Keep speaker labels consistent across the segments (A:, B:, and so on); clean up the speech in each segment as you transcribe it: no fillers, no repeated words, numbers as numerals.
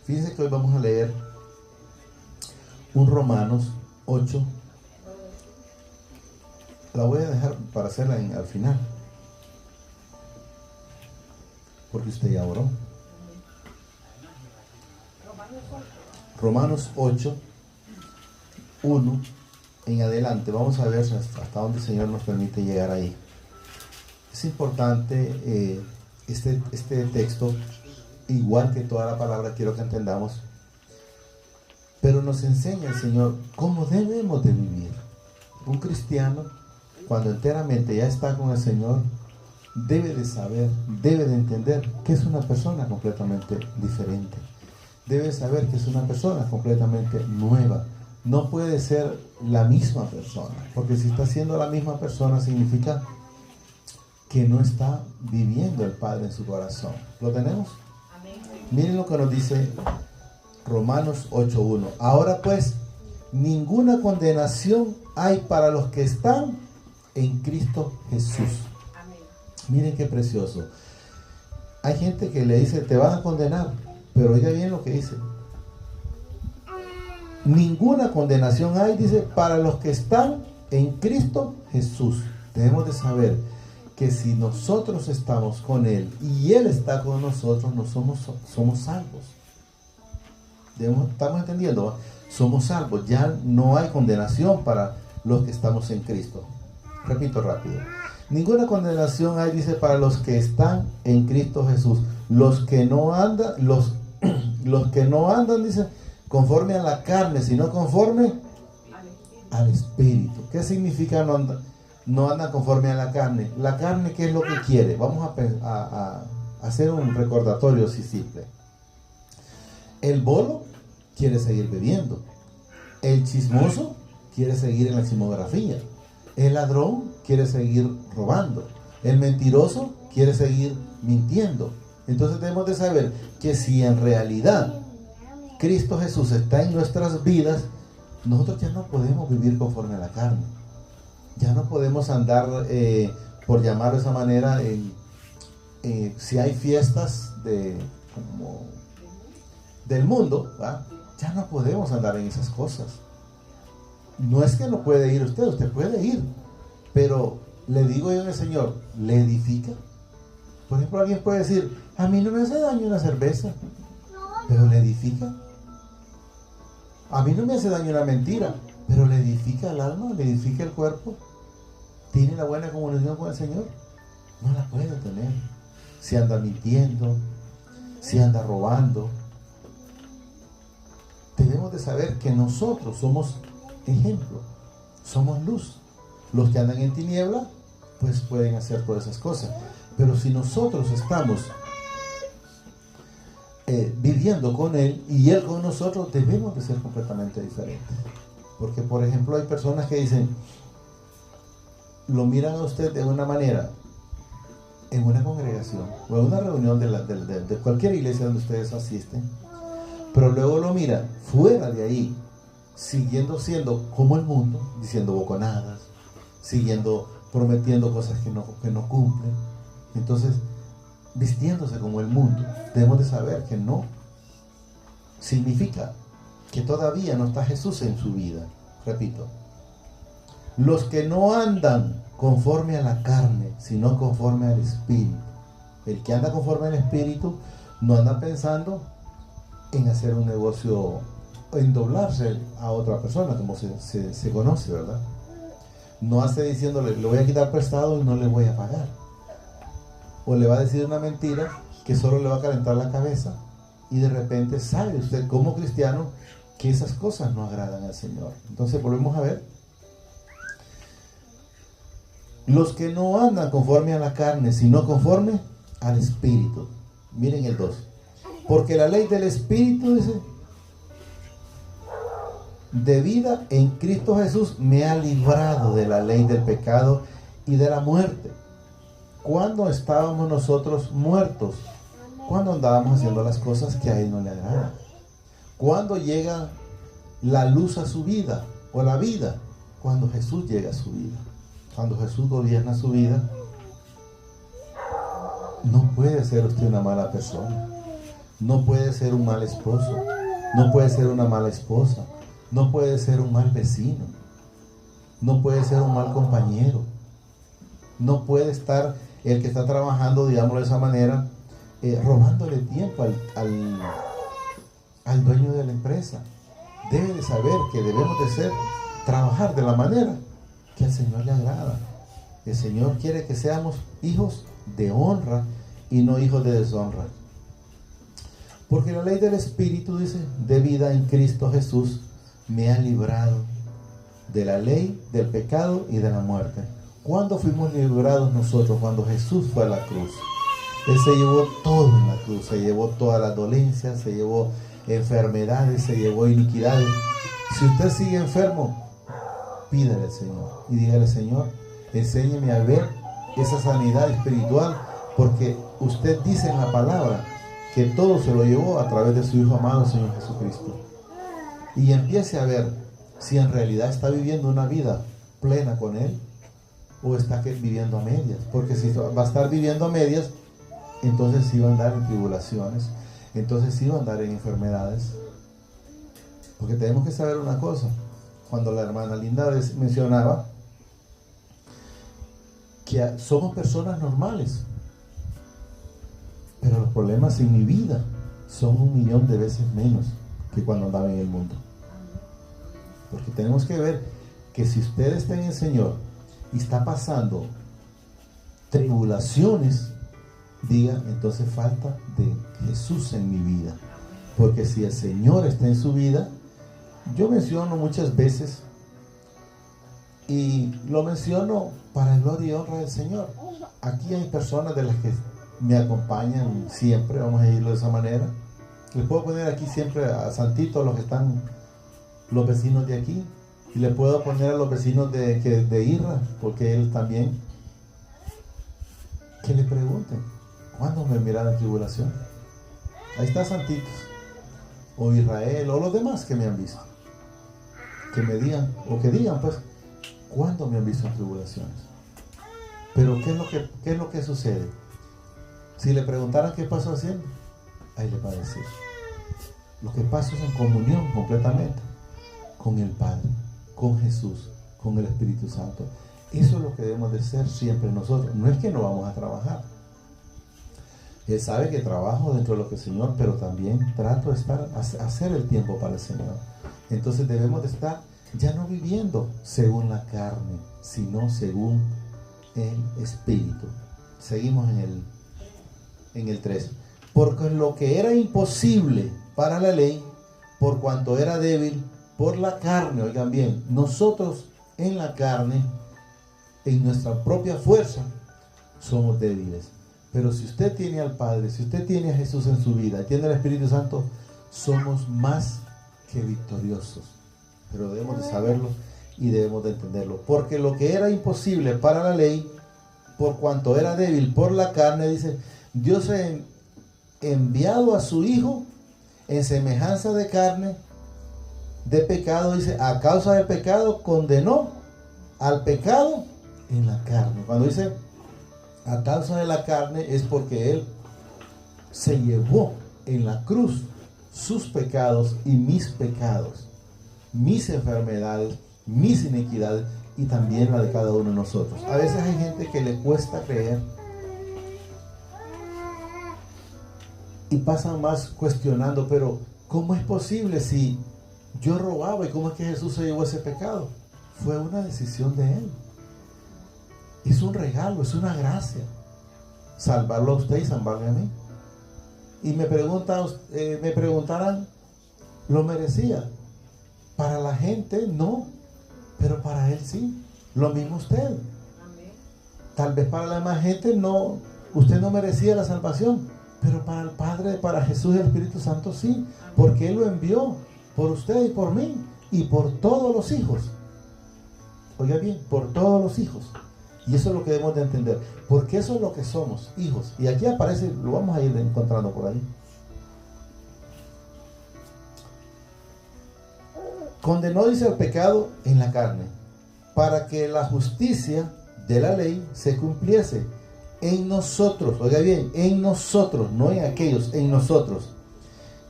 A: Fíjense que hoy vamos a leer un Romanos 8. La voy a dejar para hacerla al final, porque usted ya oró. Romanos 8, 1 en adelante. Vamos a ver hasta dónde el Señor nos permite llegar ahí. Es importante este texto, igual que toda la palabra, quiero que entendamos, pero nos enseña el Señor cómo debemos de vivir. Un cristiano, cuando enteramente ya está con el Señor, debe de saber, debe de entender que es una persona completamente diferente. Debe saber que es una persona completamente nueva. No puede ser la misma persona, porque si está siendo la misma persona significa que no está viviendo el Padre en su corazón. ¿Lo tenemos? Amén. Miren lo que nos dice Romanos 8:1. Ahora pues, ninguna condenación hay para los que están en Cristo Jesús. Amén. Miren qué precioso. Hay gente que le dice, te van a condenar, pero oiga bien lo que dice. Ninguna condenación hay, dice, para los que están en Cristo Jesús. Debemos de saber que si nosotros estamos con Él y Él está con nosotros, no somos salvos. ¿Estamos entendiendo? Somos salvos. Ya no hay condenación para los que estamos en Cristo. Repito rápido. Ninguna condenación hay, dice, para los que están en Cristo Jesús. Los que no andan, los que no andan, dice, conforme a la carne, sino conforme al Espíritu. ¿Qué significa no andan conforme a la carne? La carne, ¿qué es lo que quiere? Vamos a hacer un recordatorio así simple. El bolo quiere seguir bebiendo. El chismoso quiere seguir en la chismografía. El ladrón quiere seguir robando. El mentiroso quiere seguir mintiendo. Entonces debemos de saber que si en realidad Cristo Jesús está en nuestras vidas, nosotros ya no podemos vivir conforme a la carne. Ya no podemos andar, por llamarlo de esa manera, si hay fiestas del mundo, ¿va? Ya no podemos andar en esas cosas. No es que no puede ir usted puede ir, pero le digo yo al Señor, ¿le edifica? Por ejemplo, alguien puede decir, a mí no me hace daño una cerveza, pero ¿le edifica? A mí no me hace daño una mentira, pero ¿le edifica el alma? ¿Le edifica el cuerpo? ¿Tiene la buena comunión con el Señor? No la puede tener. Si anda mintiendo, si anda robando. Debemos de saber que nosotros somos ejemplo, somos luz. Los que andan en tiniebla, pues pueden hacer todas esas cosas. Pero si nosotros estamos viviendo con Él y Él con nosotros, debemos de ser completamente diferentes. Porque, por ejemplo, hay personas que dicen, lo miran a usted de una manera en una congregación o en una reunión de cualquier iglesia donde ustedes asisten, pero luego lo miran fuera de ahí, siguiendo siendo como el mundo, diciendo boconadas, siguiendo prometiendo cosas que no cumplen. Entonces, vistiéndose como el mundo. Debemos de saber que no significa que todavía no está Jesús en su vida. Repito, los que no andan conforme a la carne, sino conforme al Espíritu. El que anda conforme al Espíritu no anda pensando en hacer un negocio, en doblarse a otra persona, como se conoce, ¿verdad? No hace diciéndole, le voy a quitar prestado y no le voy a pagar. O le va a decir una mentira que solo le va a calentar la cabeza. Y de repente sabe usted como cristiano que esas cosas no agradan al Señor. Entonces volvemos a ver. Los que no andan conforme a la carne, sino conforme al Espíritu. Miren el 2. Porque la ley del Espíritu, dice, de vida en Cristo Jesús me ha librado de la ley del pecado y de la muerte. Cuando estábamos nosotros muertos, cuando andábamos haciendo las cosas que a Él no le agradan. Cuando llega la luz a su vida, o la vida, cuando Jesús llega a su vida. Cuando Jesús gobierna su vida, no puede ser usted una mala persona. no puede ser un mal esposo, no puede ser una mala esposa, no puede ser un mal vecino, no puede ser un mal compañero, no puede estar el que está trabajando, digámoslo de esa manera, robándole tiempo al dueño de la empresa. Debe de saber que debemos de trabajar de la manera que al Señor le agrada. El Señor quiere que seamos hijos de honra y no hijos de deshonra. Porque la ley del Espíritu, dice, de vida en Cristo Jesús me ha librado de la ley, del pecado y de la muerte. ¿Cuándo fuimos librados nosotros? Cuando Jesús fue a la cruz. Él se llevó todo en la cruz, se llevó todas las dolencias, se llevó enfermedades, se llevó iniquidades. Si usted sigue enfermo, pídale al Señor y dígale: Señor, enséñeme a ver esa sanidad espiritual, porque usted dice en la palabra que todo se lo llevó a través de su Hijo amado, Señor Jesucristo. Y empiece a ver si en realidad está viviendo una vida plena con Él o está viviendo a medias. Porque si va a estar viviendo a medias, entonces sí va a andar en tribulaciones, entonces sí va a andar en enfermedades. Porque tenemos que saber una cosa. Cuando la hermana Linda mencionaba que somos personas normales, pero los problemas en mi vida son 1.000.000 de veces menos que cuando andaba en el mundo. Porque tenemos que ver que si usted está en el Señor y está pasando tribulaciones, diga: entonces falta de Jesús en mi vida. Porque si el Señor está en su vida, yo menciono muchas veces, y lo menciono para gloria y honra del Señor. Aquí hay personas de las que me acompañan siempre, vamos a irlo de esa manera. Les puedo poner aquí siempre a Santito, los que están, los vecinos de aquí, y le puedo poner a los vecinos de Irra, porque él también, que le pregunten: ¿cuándo me mirarán en tribulación? Ahí está Santitos, o Israel, o los demás que me han visto, que me digan, o que digan pues, ¿cuándo me han visto en tribulaciones? Pero ¿qué es lo que sucede? Si le preguntaran qué pasó haciendo, ahí le va a decir: lo que pasa es en comunión completamente con el Padre, con Jesús, con el Espíritu Santo. Eso es lo que debemos de ser siempre nosotros. No es que no vamos a trabajar. Él sabe que trabajo dentro de lo que el Señor, pero también trato de hacer el tiempo para el Señor. Entonces debemos de estar ya no viviendo según la carne, sino según el Espíritu. Seguimos en el 3. Porque lo que era imposible para la ley, por cuanto era débil por la carne, oigan bien, nosotros en la carne, en nuestra propia fuerza, somos débiles. Pero si usted tiene al Padre, si usted tiene a Jesús en su vida, tiene al Espíritu Santo, somos más que victoriosos. Pero debemos de saberlo y debemos de entenderlo. Porque lo que era imposible para la ley, por cuanto era débil por la carne, dice, Dios ha enviado a su Hijo en semejanza de carne, de pecado, dice, a causa del pecado condenó al pecado en la carne. Cuando dice a causa de la carne, es porque Él se llevó en la cruz sus pecados y mis pecados, mis enfermedades, mis iniquidades y también la de cada uno de nosotros. A veces hay gente que le cuesta creer y pasan más cuestionando, pero ¿cómo es posible si yo robaba y cómo es que Jesús se llevó ese pecado? Fue una decisión de Él. Es un regalo, es una gracia. Salvarlo a usted y salvarme a mí. Y me preguntarán, ¿lo merecía? Para la gente no, pero para Él sí. Lo mismo usted. Tal vez para la demás gente no, usted no merecía la salvación, pero para el Padre, para Jesús y el Espíritu Santo sí, porque Él lo envió por usted y por mí y por todos los hijos. Oiga bien, por todos los hijos. Y eso es lo que debemos de entender, porque eso es lo que somos, hijos. Y aquí aparece, lo vamos a ir encontrando por ahí. Condenó, dice, el pecado en la carne, para que la justicia de la ley se cumpliese en nosotros. Oiga bien, en nosotros, no en aquellos, en nosotros,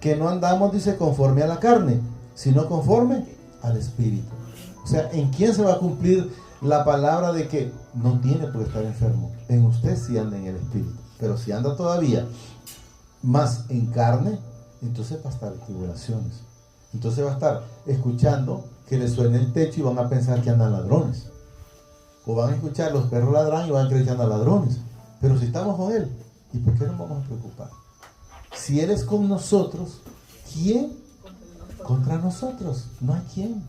A: que no andamos, dice, conforme a la carne, sino conforme al Espíritu. O sea, ¿en quién se va a cumplir la palabra de que no tiene por qué estar enfermo? En usted si anda en el Espíritu. Pero si anda todavía más en carne, entonces va a estar en tribulaciones. Entonces va a estar escuchando que le suene el techo y van a pensar que andan ladrones. O van a escuchar los perros ladran y van a creer que andan ladrones. Pero si estamos con Él, ¿y por qué nos vamos a preocupar? Si Él es con nosotros, ¿quién contra nosotros? No hay quien.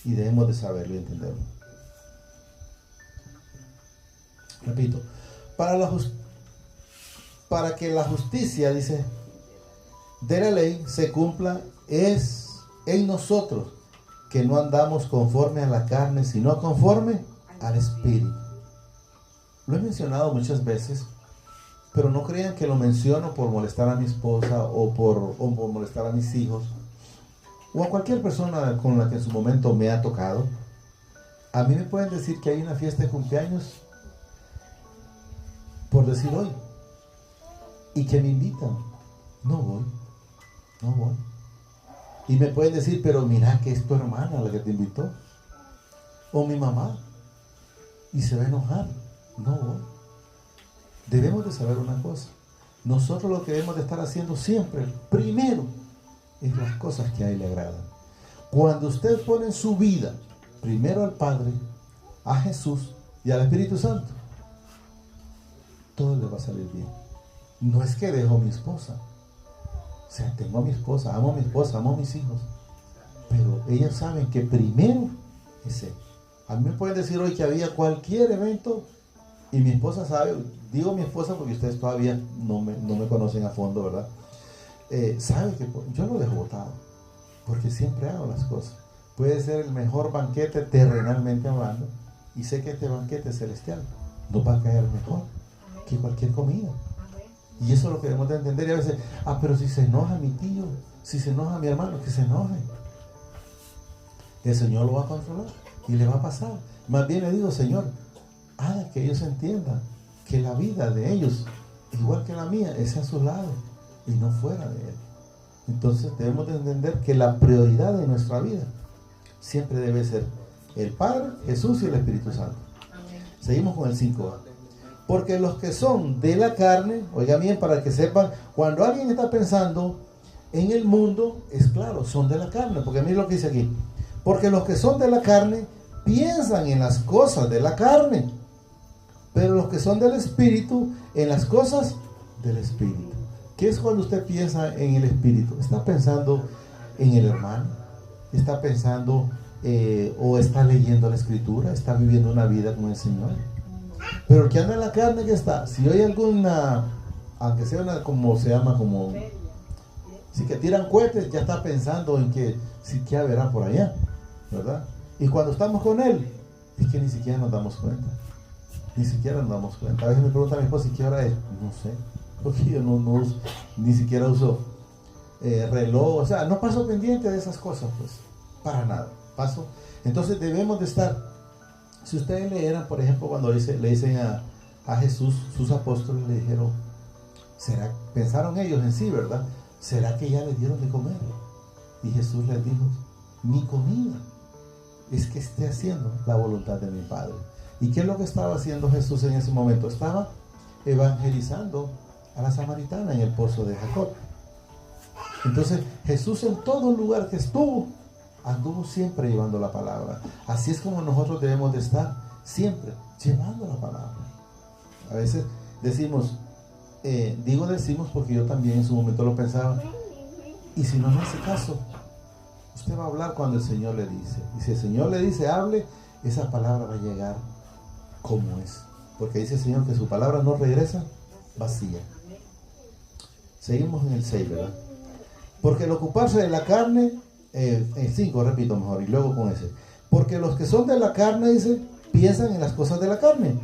A: Y debemos de saberlo y entenderlo. Repito, para que la justicia, dice, de la ley se cumpla, es en nosotros que no andamos conforme a la carne, sino conforme al Espíritu. Lo he mencionado muchas veces, pero no crean que lo menciono por molestar a mi esposa o por molestar a mis hijos o a cualquier persona con la que en su momento me ha tocado. A mí me pueden decir que hay una fiesta de cumpleaños, por decir hoy, y que me invitan. No voy. Y me pueden decir, pero mira que es tu hermana la que te invitó, o mi mamá, y se va a enojar. No voy. Debemos de saber una cosa. Nosotros lo que debemos de estar haciendo siempre, primero, es las cosas que a Él le agradan. Cuando usted pone en su vida primero al Padre, a Jesús y al Espíritu Santo, todo le va a salir bien. No es que dejo a mi esposa. O sea, tengo a mi esposa, amo a mis hijos. Pero ellas saben que primero es Él. A mí me pueden decir hoy que había cualquier evento y mi esposa sabe, digo mi esposa porque ustedes todavía no me conocen a fondo, ¿verdad? Sabe que yo lo dejo botado, porque siempre hago las cosas. Puede ser el mejor banquete terrenalmente hablando, y sé que este banquete celestial nos va a caer mejor que cualquier comida. Y eso es lo que debemos de entender. Y a veces, pero si se enoja mi tío, si se enoja mi hermano, que se enoje. El Señor lo va a controlar y le va a pasar. Más bien le digo, Señor, haga que ellos entiendan que la vida de ellos, igual que la mía, es a su lado y no fuera de Él. Entonces debemos de entender que la prioridad de nuestra vida siempre debe ser el Padre, Jesús y el Espíritu Santo. Seguimos con el 5a. Porque los que son de la carne, oigan bien para que sepan, cuando alguien está pensando en el mundo, es claro, son de la carne. Porque miren lo que dice aquí. Porque los que son de la carne piensan en las cosas de la carne, pero los que son del Espíritu, en las cosas del Espíritu. ¿Qué es cuando usted piensa en el Espíritu? Está pensando en el hermano, está pensando o está leyendo la Escritura, está viviendo una vida con el Señor. Pero el que anda en la carne, ¿qué está? Si hay alguna, aunque sea una, como se llama, como si que tiran cohetes, ya está pensando en que si que verá por allá, ¿verdad? Y cuando estamos con Él, es que ni siquiera nos damos cuenta. Ni siquiera nos damos cuenta. A veces me pregunta mi esposa, ¿y qué hora es? No sé, porque yo no uso, ni siquiera uso reloj, o sea, no paso pendiente de esas cosas, pues, para nada. Paso. Entonces debemos de estar. Si ustedes leyeran, por ejemplo, cuando le dicen a Jesús, sus apóstoles le dijeron, pensaron ellos en sí, ¿verdad? ¿Será que ya les dieron de comer? Y Jesús les dijo, mi comida es que esté haciendo la voluntad de mi Padre. ¿Y qué es lo que estaba haciendo Jesús en ese momento? Estaba evangelizando a la samaritana en el pozo de Jacob. Entonces Jesús, en todo lugar que estuvo, anduvo siempre llevando la palabra. Así es como nosotros debemos de estar siempre llevando la palabra. A veces decimos, decimos porque yo también en su momento lo pensaba, y si no me hace caso, usted va a hablar cuando el Señor le dice, y si el Señor le dice hable, esa palabra va a llegar como es, porque dice el Señor que su palabra no regresa vacía. Seguimos en el 6, ¿verdad? Porque el ocuparse de la carne, en 5 repito mejor, y luego con ese. Porque los que son de la carne, dice, piensan en las cosas de la carne,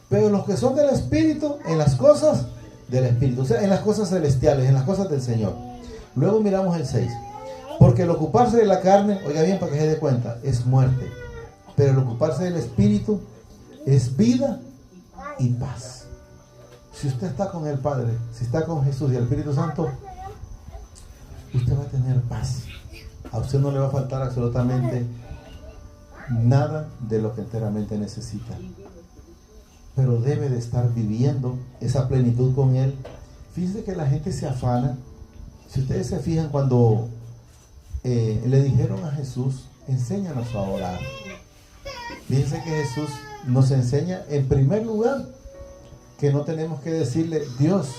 A: pero los que son del Espíritu, en las cosas del Espíritu, o sea, en las cosas celestiales, en las cosas del Señor. Luego miramos el 6. Porque el ocuparse de la carne, oiga bien para que se dé cuenta, es muerte, pero el ocuparse del Espíritu es vida y paz. Si usted está con el Padre, si está con Jesús y el Espíritu Santo, usted va a tener paz. A usted no le va a faltar absolutamente nada de lo que enteramente necesita. Pero debe de estar viviendo esa plenitud con Él. Fíjense que la gente se afana. Si ustedes se fijan cuando le dijeron a Jesús, enséñanos a orar. Fíjense que Jesús nos enseña en primer lugar que no tenemos que decirle Dios.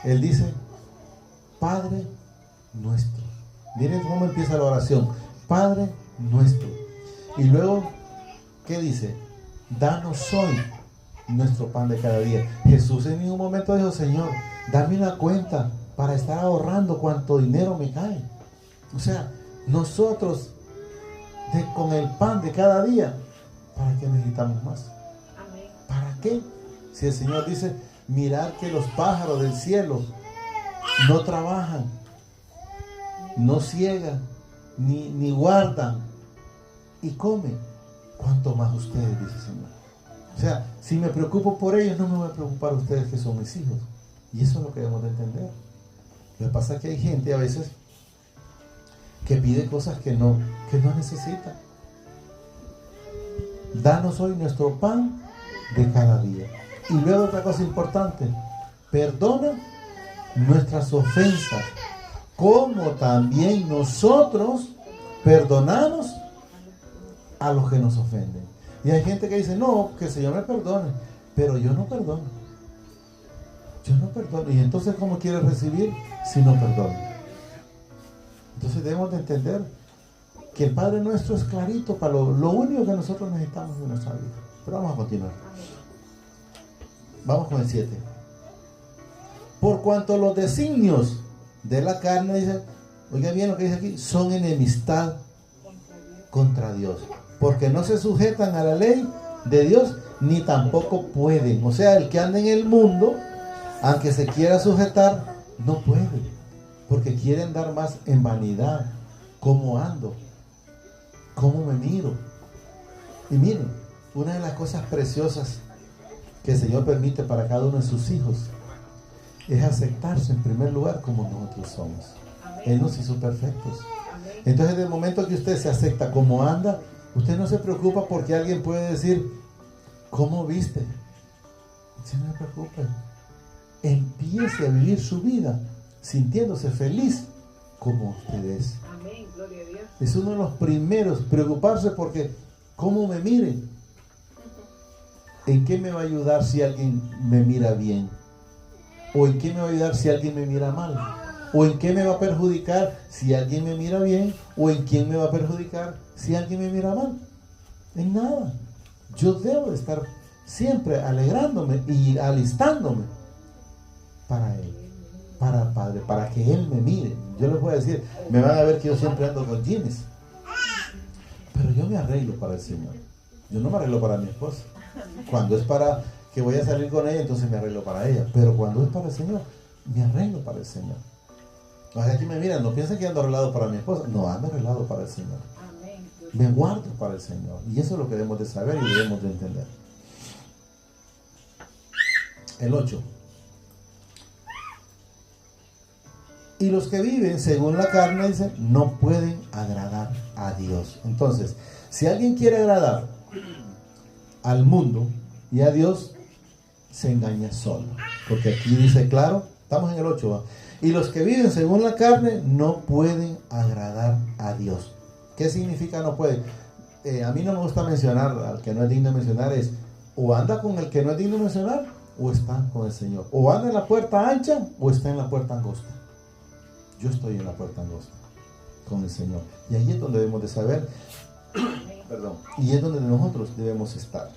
A: Él dice Padre nuestro. Miren cómo empieza la oración. Padre nuestro. Y luego, ¿qué dice? Danos hoy nuestro pan de cada día. Jesús en ningún momento dijo, Señor, dame una cuenta para estar ahorrando cuánto dinero me cae. O sea, nosotros con el pan de cada día, ¿para qué necesitamos más? ¿Para qué? Si el Señor dice, mirad que los pájaros del cielo no trabajan, no ciegan, ni guardan y comen, ¿cuánto más ustedes? Dice el Señor. O sea, si me preocupo por ellos, no me voy a preocupar ustedes que son mis hijos. Y eso es lo que debemos de entender. Lo que pasa es que hay gente a veces que pide cosas que no necesita. Danos hoy nuestro pan de cada día. Y luego otra cosa importante, perdona nuestras ofensas, como también nosotros perdonamos a los que nos ofenden. Y hay gente que dice, no, que el Señor me perdone, pero yo no perdono. Yo no perdono. Y entonces, ¿cómo quiere recibir si no perdono? Entonces debemos de entender que el Padre Nuestro es clarito para lo único que nosotros necesitamos en nuestra vida. Pero vamos a continuar. Vamos con el 7. Por cuanto los designios de la carne, dice, oiga bien lo que dice aquí, son enemistad contra Dios, porque no se sujetan a la ley de Dios, ni tampoco pueden. O sea, el que anda en el mundo, aunque se quiera sujetar, no puede, porque quiere andar más en vanidad. ¿Cómo ando? ¿Cómo me miro? Y miren, una de las cosas preciosas que el Señor permite para cada uno de sus hijos es aceptarse en primer lugar como nosotros somos. Él nos hizo perfectos. Entonces, en el momento que usted se acepta como anda, usted no se preocupa porque alguien puede decir, ¿cómo viste? Usted no se preocupe. Empiece a vivir su vida sintiéndose feliz como usted es.
B: Amén, gloria a Dios.
A: Es uno de los primeros, preocuparse porque ¿cómo me miren? ¿En qué me va a ayudar si alguien me mira bien? ¿O en qué me va a ayudar si alguien me mira mal? ¿O en qué me va a perjudicar si alguien me mira bien? ¿O en quién me va a perjudicar si alguien me mira mal? En nada. Yo debo de estar siempre alegrándome y alistándome para Él, para el Padre, para que Él me mire. Yo les voy a decir, me van a ver que yo siempre ando con jeans, pero yo me arreglo para el Señor. Yo no me arreglo para mi esposa. Cuando es para que voy a salir con ella, entonces me arreglo para ella. Pero cuando es para el Señor, me arreglo para el Señor. O sea, aquí me miran, no piensen que ando arreglado para mi esposa. No, ando arreglado para el Señor. Me guardo para el Señor. Y eso es lo que debemos de saber y debemos de entender. El 8. Y los que viven según la carne, dice, no pueden agradar a Dios. Entonces, si alguien quiere agradar al mundo y a Dios, se engaña solo. Porque aquí dice claro, estamos en el 8, ¿va? Y los que viven según la carne no pueden agradar a Dios. ¿Qué significa no pueden? A mí no me gusta mencionar, al que no es digno de mencionar es, o anda con el que no es digno de mencionar, o está con el Señor. O anda en la puerta ancha, o está en la puerta angosta. Yo estoy en la puerta angosta, con el Señor. Y ahí es donde debemos de saber, perdón, y es donde nosotros debemos estar.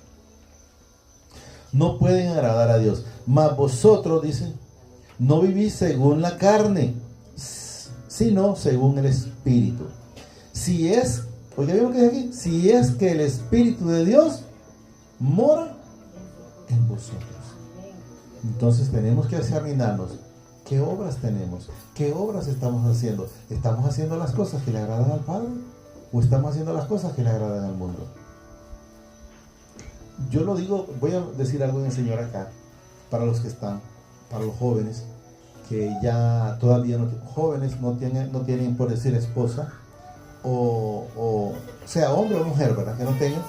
A: No pueden agradar a Dios. Mas vosotros, dice, no vivís según la carne, sino según el Espíritu. Si es, oiga bien lo que dice aquí, si es que el Espíritu de Dios mora en vosotros. Entonces tenemos que examinarnos. ¿Qué obras tenemos? ¿Qué obras estamos haciendo? ¿Estamos haciendo las cosas que le agradan al Padre? ¿O estamos haciendo las cosas que le agradan al mundo? Yo lo digo, voy a decir algo en el Señor acá, para los que están, para los jóvenes, que ya todavía no, jóvenes no tienen por decir esposa, o sea hombre o mujer, ¿verdad? Que no tengan.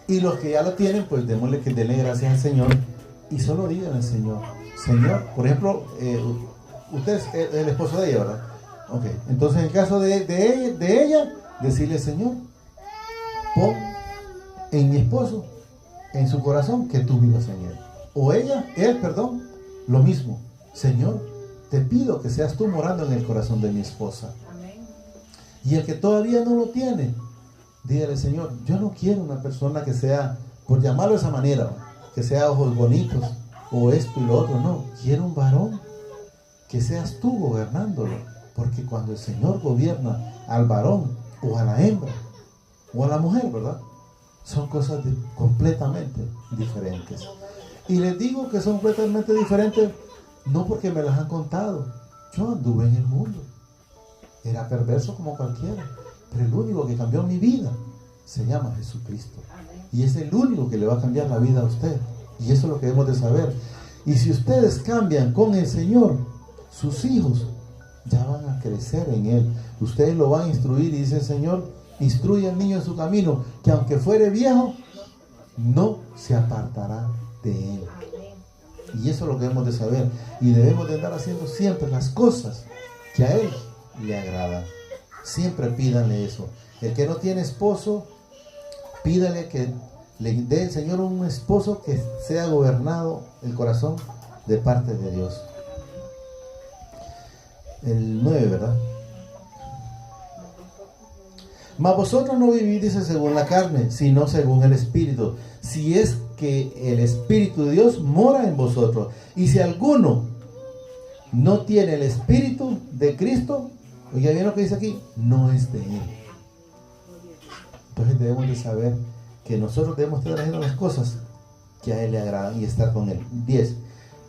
A: Y los que ya lo tienen, pues démosle que denle gracias al Señor y solo digan al Señor, Señor, por ejemplo, usted es el esposo de ella, ¿verdad? Ok, entonces en el caso de ella, decirle, Señor, pon en mi esposo, en su corazón, que tú vivas en él. O él, perdón, lo mismo. Señor, te pido que seas tú morando en el corazón de mi esposa. Amén. Y el que todavía no lo tiene, dígale, Señor, yo no quiero una persona que sea, por llamarlo de esa manera, que sea ojos bonitos, o esto y lo otro. No, quiero un varón, que seas tú gobernándolo. Porque cuando el Señor gobierna al varón, o a la hembra, o a la mujer, ¿verdad? Son cosas completamente diferentes. Y les digo que son completamente diferentes, no porque me las han contado. Yo anduve en el mundo. Era perverso como cualquiera. Pero el único que cambió mi vida se llama Jesucristo. Y es el único que le va a cambiar la vida a usted. Y eso es lo que debemos de saber. Y si ustedes cambian con el Señor, sus hijos ya van a crecer en Él. Ustedes lo van a instruir y dice el Señor, instruye al niño en su camino, que aunque fuere viejo, no se apartará de él. Y eso es lo que debemos de saber. Y debemos de andar haciendo siempre las cosas que a Él le agradan. Siempre pídanle eso. El que no tiene esposo, pídale que le dé el Señor un esposo que sea gobernado el corazón de parte de Dios. El 9, ¿verdad? Mas vosotros no vivís, dice, según la carne, sino según el Espíritu. Si es que el Espíritu de Dios mora en vosotros. Y si alguno no tiene el Espíritu de Cristo, oiga bien lo que dice aquí, no es de Él. Entonces debemos de saber que nosotros debemos estar haciendo las cosas que a Él le agradan y estar con Él. 10.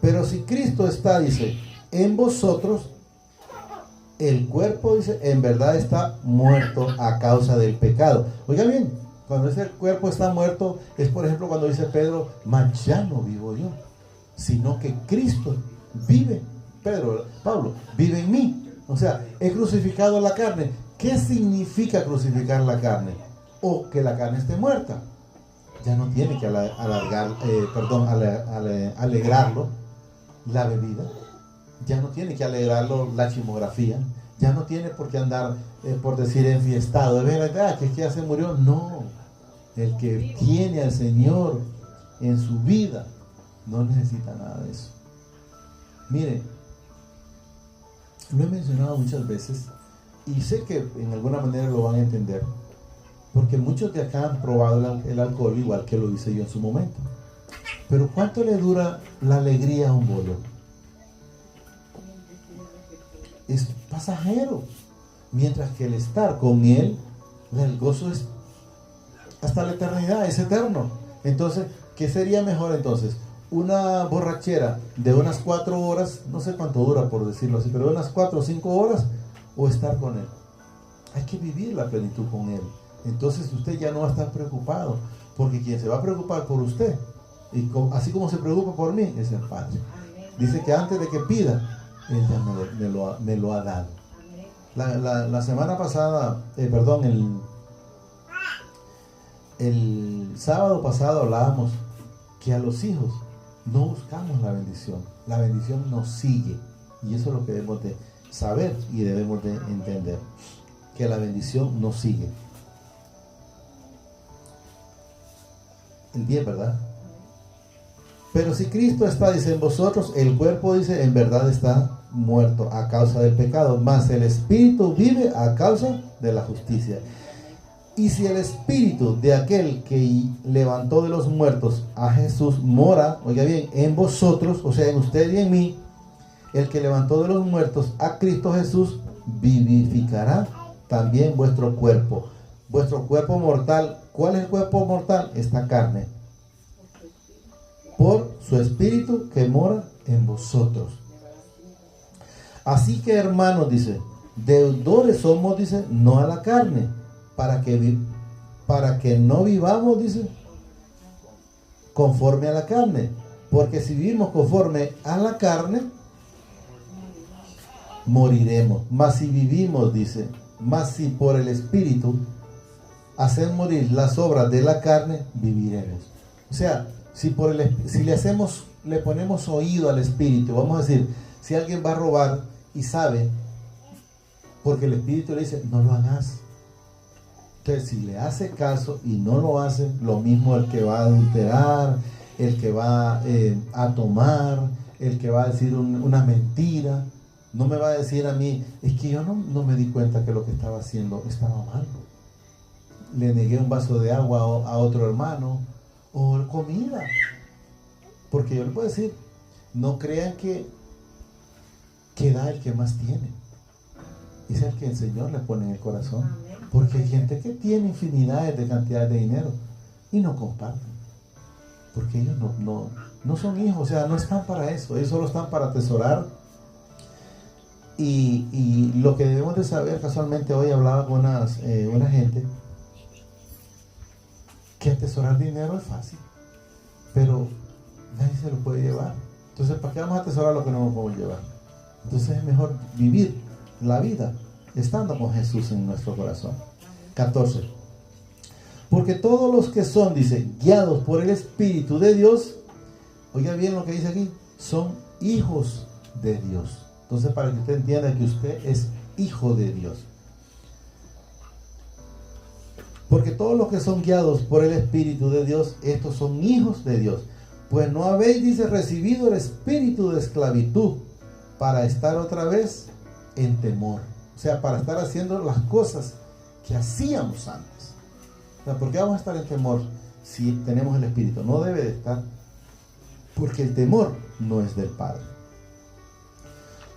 A: Pero si Cristo está, dice, en vosotros, el cuerpo, dice, en verdad está muerto a causa del pecado. Oiga bien, cuando ese cuerpo está muerto, es por ejemplo cuando dice Pedro, mas ya no vivo yo, sino que Cristo vive. Pablo, vive en mí. O sea, he crucificado la carne. ¿Qué significa crucificar la carne? O que la carne esté muerta. Ya no tiene que alegrarlo la bebida. Ya no tiene que alegrarlo la chimografía. Ya no tiene por qué andar, por decir, enfiestado. De verdad, que ya se murió. No. El que tiene al Señor en su vida no necesita nada de eso. Mire, lo he mencionado muchas veces y sé que en alguna manera lo van a entender, porque muchos de acá han probado el alcohol igual que lo hice yo en su momento. Pero ¿cuánto le dura la alegría a un bolo? Es pasajero, mientras que el estar con Él, el gozo es hasta la eternidad, es eterno. Entonces, ¿qué sería mejor entonces? Una borrachera de unas 4 horas, no sé cuánto dura por decirlo así, pero de unas 4 o 5 horas, o estar con Él. Hay que vivir la plenitud con Él. Entonces usted ya no va a estar preocupado, porque quien se va a preocupar por usted, y así como se preocupa por mí, es el Padre. Dice que antes de que pida, Él ya me lo ha dado. La semana pasada, el sábado pasado hablábamos que a los hijos no buscamos la bendición nos sigue, y eso es lo que debemos de saber y debemos de entender, que la bendición nos sigue. El 10, ¿verdad? Pero si Cristo está, dice, en vosotros, el cuerpo, dice, en verdad está muerto a causa del pecado, mas el Espíritu vive a causa de la justicia. Y si el Espíritu de aquel que levantó de los muertos a Jesús mora, oiga bien, en vosotros, o sea, en usted y en mí, el que levantó de los muertos a Cristo Jesús vivificará también vuestro cuerpo mortal. ¿Cuál es el cuerpo mortal? Esta carne, por su Espíritu que mora en vosotros. Así que, hermanos, dice, deudores somos, dice, no a la carne, para que no vivamos, dice, conforme a la carne, Porque si vivimos conforme a la carne, moriremos. Mas si vivimos, dice, mas si por el Espíritu hacen morir las obras de la carne, viviremos. O sea, si le ponemos oído al Espíritu, vamos a decir, si alguien va a robar y sabe, porque el Espíritu le dice, no lo hagas. Entonces, si le hace caso y no lo hace, lo mismo el que va a adulterar, el que va a tomar, el que va a decir una mentira, no me va a decir a mí, es que yo no me di cuenta que lo que estaba haciendo estaba mal. Le negué un vaso de agua a otro hermano, o comida. Porque yo le puedo decir, no crean que da el que más tiene. Es el que el Señor le pone en el corazón. Porque hay gente que tiene infinidades de cantidades de dinero y no comparten. Porque ellos no son hijos, o sea, no están para eso. Ellos solo están para atesorar. Y lo que debemos de saber, casualmente hoy hablaba con una gente, que atesorar dinero es fácil, pero nadie se lo puede llevar. Entonces, ¿para qué vamos a atesorar lo que no nos podemos llevar? Entonces es mejor vivir la vida estando con Jesús en nuestro corazón. 14. Porque todos los que son, dice, guiados por el Espíritu de Dios, oiga bien lo que dice aquí, son hijos de Dios. Entonces, para que usted entienda que usted es hijo de Dios. Porque todos los que son guiados por el Espíritu de Dios, estos son hijos de Dios. Pues no habéis, dice, recibido el espíritu de esclavitud para estar otra vez en temor. O sea, para estar haciendo las cosas que hacíamos antes. O sea, ¿por qué vamos a estar en temor si tenemos el Espíritu? No debe de estar. Porque el temor no es del Padre.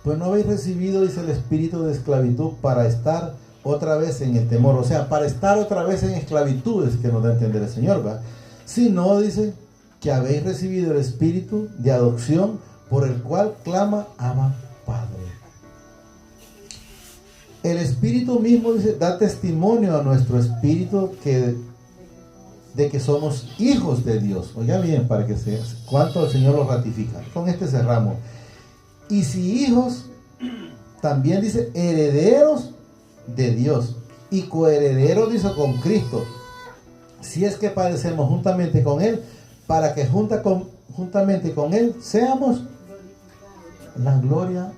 A: Pues no habéis recibido, dice, el espíritu de esclavitud para estar otra vez en el temor. O sea, para estar otra vez en esclavitud es que nos da a entender el Señor, ¿verdad? Sino, dice, que habéis recibido el espíritu de adopción por el cual clama Abba Padre. El Espíritu mismo, dice, da testimonio a nuestro espíritu de que somos hijos de Dios. Oiga bien, para que se cuánto el Señor lo ratifica. Con este cerramos. Y si hijos, también dice herederos de Dios y coherederos, dice, con Cristo, si es que padecemos juntamente con Él, para que juntamente con Él seamos, la gloria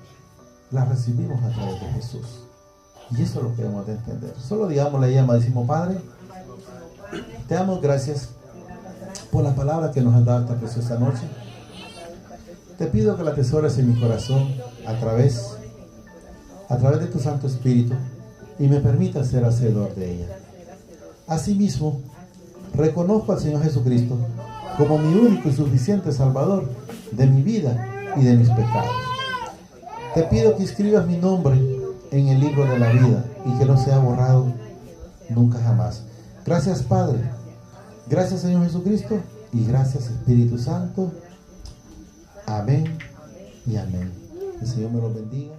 A: la recibimos a través de Jesús. Y eso es lo que debemos de entender. Solo digámosle ahí, amadísimo Padre, te damos gracias por la palabra que nos has dado esta preciosa noche. Te pido que la atesores en mi corazón a través de tu Santo Espíritu y me permita ser hacedor de ella. Asimismo, reconozco al Señor Jesucristo como mi único y suficiente Salvador de mi vida y de mis pecados. Te pido que escribas mi nombre en el libro de la vida y que no sea borrado nunca jamás. Gracias, Padre. Gracias, Señor Jesucristo, y gracias, Espíritu Santo. Amén y amén. El Señor me los bendiga.